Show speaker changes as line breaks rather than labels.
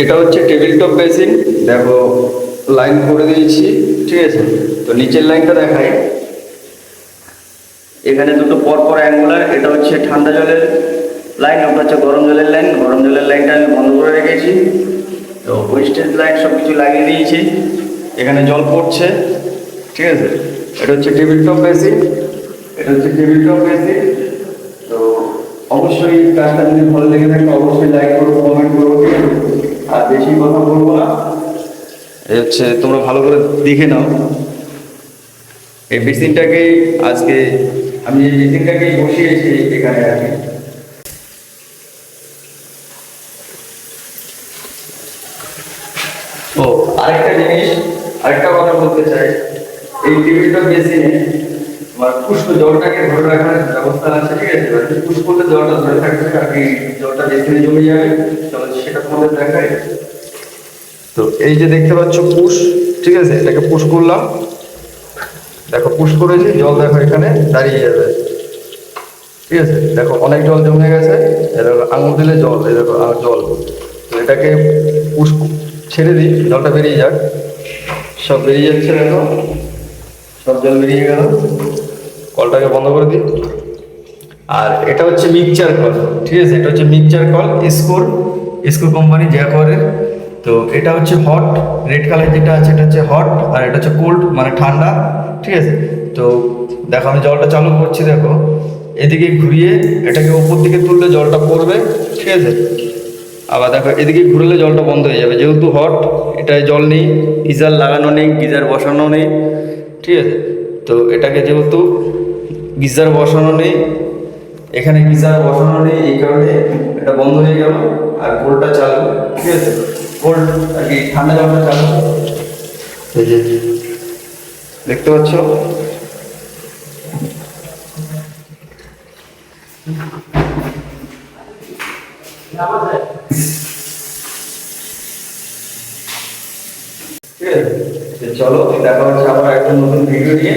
এটা হচ্ছে table top basin. দেখো লাইন করে দিয়েছি, ঠিক আছে। তো নিচের লাইনটা দেখাই, এখানে দুটো পরপর অ্যাঙ্গুলার। এটা হচ্ছে ঠান্ডা জলের লাইন, ওটা হচ্ছে গরম জলের লাইন। গরম জলের লাইনটা আমি বন্ধ করে রেখেছি। তো ওয়েস্টেজ লাইন সব কিছু লাগিয়ে দিয়েছি, এখানে জল পড়ছে, ঠিক আছে। এটা হচ্ছে টেবিল টপ বেসিন, এটা হচ্ছে টেবিল টপ বেসিন। তো অবশ্যই কাজটা যদি ভালো লেগে থাকে অবশ্যই লাইক করো, কমেন্ট করো, আর বেশি কথা বলবো না। এই হচ্ছে তোমরা ভালো করে দেখে নাও এই বেসিনটাকে। আজকে আমি এই বেসিনটাকেই বসিয়েছি এখানে আর কি। ও আরেকটা জিনিস, আরেকটা কথা বলতে চাই, এই টেবিলটা বেসিনে তোমার পুশ জলটাকে ধরে রাখার ব্যবস্থা আছে, ঠিক আছে। এবার পুশ করলে জলটা ধরে থাকবে আর কি, জলটা বেসিনে জমে যাবে। চলো সেটা তোমাদের দেখাই। তো এই যে দেখতে পাচ্ছ পুশ, ঠিক আছে, এটাকে পুশ করলাম, দেখো পুশ করেছি, জল দেখো এখানে দাঁড়িয়ে যাবে, ঠিক আছে। দেখো অনেক জল জমে গেছে, দেখো আঙুল দিলে জল, এই দেখো জল। তো এটাকে পুশ ছেড়ে দিই, জলটা বেরিয়ে যাক। সব বেরিয়ে যাচ্ছে, দেখো সব জল বেরিয়ে গেল। কলটাকে বন্ধ করে দিই। আর এটা হচ্ছে মিক্সচার কল, ঠিক আছে। এটা হচ্ছে মিক্সচার কল, স্কোর কোম্পানি জ্যাকোয়ারের। তো এটা হচ্ছে হট, রেড কালার যেটা আছে এটা হচ্ছে হট, আর এটা হচ্ছে কোল্ড মানে ঠান্ডা, ঠিক আছে। তো দেখো আমি জলটা চালু করছি, দেখো এদিকে ঘুরিয়ে এটাকে উপর দিকে তুললে জলটা পড়বে, ঠিক আছে। আবার দেখো এদিকে ঘুরলে জলটা বন্ধ হয়ে যাবে, যেহেতু হট এটায় জল নেই, গিজার লাগানো নেই, গিজার বসানো নেই, ঠিক আছে। তো এটাকে যেহেতু গিজার বসানো নেই, এখানে গিজার বসানো নেই, এই কারণে এটা বন্ধ হয়ে গেল। আর কোল্ডটা চালু, ঠিক আছে, কোল্ড আর কি ঠান্ডা জলটা চালু। এই যে দেখতে পাচ্ছ, ঠিক আছে। চলো দেখা হচ্ছে আবার একটা নতুন ভিডিও নিয়ে।